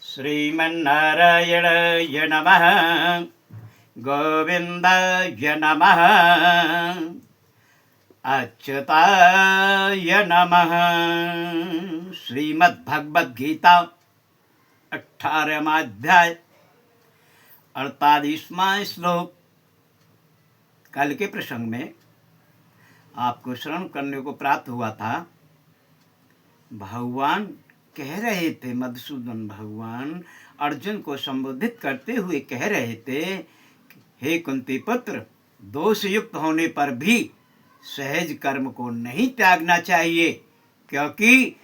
श्रीमन्नारायणाय नमः। गोविन्दाय नमः। अच्युताय नमः। श्रीमद्भगवद्गीता 18वां अध्याय 48वां श्लोक। कल के प्रसंग में आपको श्रवण करने को प्राप्त हुआ था। भगवान कह रहे थे, मधुसूदन भगवान अर्जुन को संबोधित करते हुए कह रहे थे, हे कुंती पुत्र, दोष युक्त होने पर भी सहज कर्म को नहीं त्यागना चाहिए, क्योंकि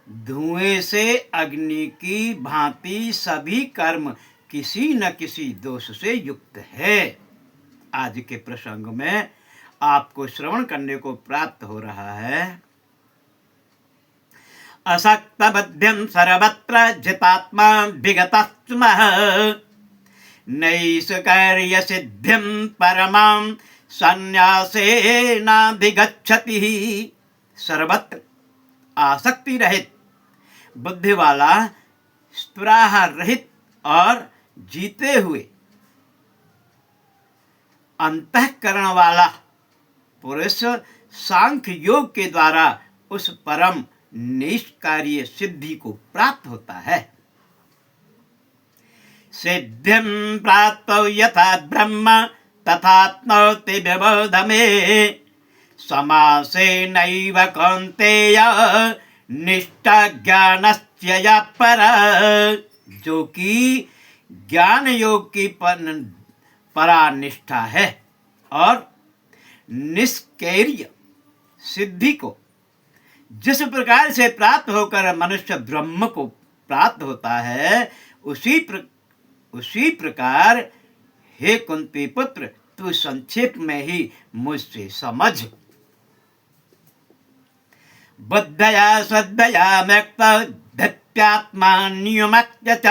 धुएं से अग्नि की भांति सभी कर्म किसी न किसी दोष से युक्त है। आज के प्रसंग में आपको श्रवण करने को प्राप्त हो रहा है। असक्त बुद्धिं सर्वत्र जितात्मा विगतस्मः, नैष कार्य सिद्धिं परमां संन्यासेनाधिगच्छति। सर्वत्र आसक्ति रहित, बुद्धि वाला, स्पृहा रहित और जीते हुए अंतःकरण वाला पुरुष सांख्य योग के द्वारा उस परम निष्कार्य सिद्धि को प्राप्त होता है। सिद्धिं प्राप्त यथा ब्रह्म तथाप्नोति विबोध मे, समासेनैव कौन्तेय निष्ठा ज्ञानस्य या परा। जो कि ज्ञान योग की परानिष्ठा है और निष्कैर्य सिद्धि को जिस प्रकार से प्राप्त होकर मनुष्य ब्रह्म को प्राप्त होता है, उसी प्रकार हे कुंती पुत्र, तू संक्षेप में ही मुझसे समझ। बुद्धया श्रद्धया मुक्त धत्यात्मान्युमक्त्य च,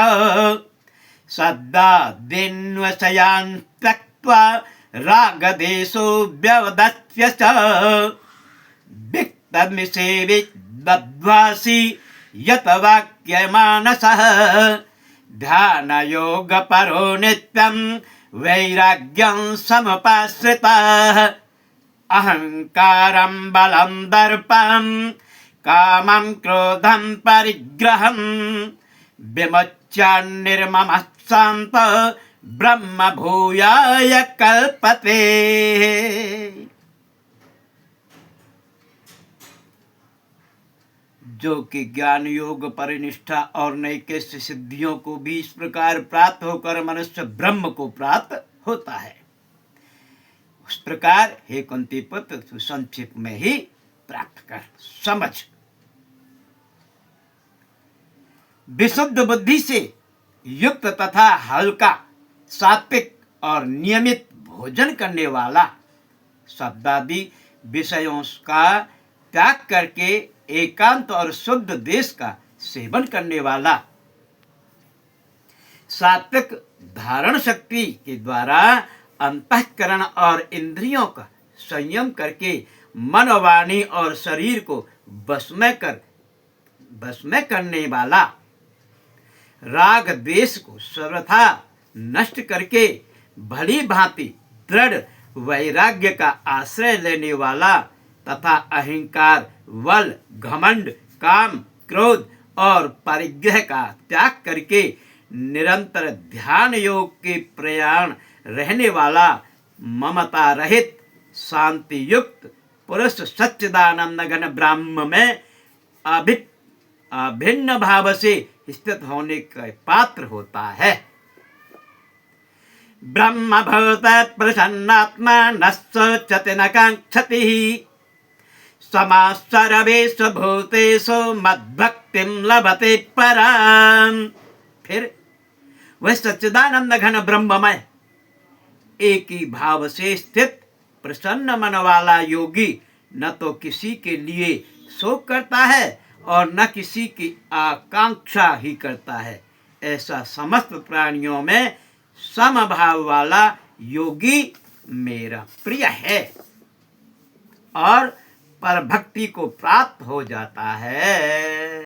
सद्दा दिन्वशयान् त्यक्त्वा रागदेशो व्यवदत्य च, तद्मिसेविद्वासी यत वाक्यमानसः, ध्यानयोगपरो नित्यं वैराग्यं समुपाश्रितः। अहंकारं बलं दर्पं कामं क्रोधं परिग्रहं, विमुच्य निर्ममः शान्तः ब्रह्म भूयाय कल्पते। जो कि ज्ञान योग परिनिष्ठा और नैके सिद्धियों को भी इस प्रकार प्राप्त होकर मनुष्य ब्रह्म को प्राप्त होता है, उस प्रकार हे कुंती पुत्र, तू संक्षेप में ही प्राप्त कर समझ। विशुद्ध बुद्धि से युक्त तथा हल्का, सात्विक और नियमित भोजन करने वाला, शब्दादि विषयों का त्याग करके एकांत और शुद्ध देश का सेवन करने वाला, सात्विक धारण शक्ति के द्वारा अंतःकरण और इंद्रियों का संयम करके मन, वाणी और शरीर को बस में करने वाला, राग द्वेष को सर्वथा नष्ट करके भली भांति दृढ़ वैराग्य का आश्रय लेने वाला तथा अहंकार, बल, घमंड, काम, क्रोध और परिग्रह का त्याग करके निरंतर ध्यान योग के प्रयाण रहने वाला, ममता रहित, शांति युक्त पुरुष सच्चिदानंद घन ब्रह्म में अभिन्न भाव से स्थित होने का पात्र होता है। ब्रह्मभूत प्रसन्नात्मा न शोचति न कांक्षति, सर्वेषु भूतेषु मद्भक्तिं लभते पराम्। फिर वह सच्चिदानंद घन ब्रह्ममय एक ही भाव से स्थित प्रसन्न मन वाला योगी न तो किसी के लिए शोक करता है और न किसी की आकांक्षा ही करता है। ऐसा समस्त प्राणियों में समभाव वाला योगी मेरा प्रिय है और पर भक्ति को प्राप्त हो जाता है।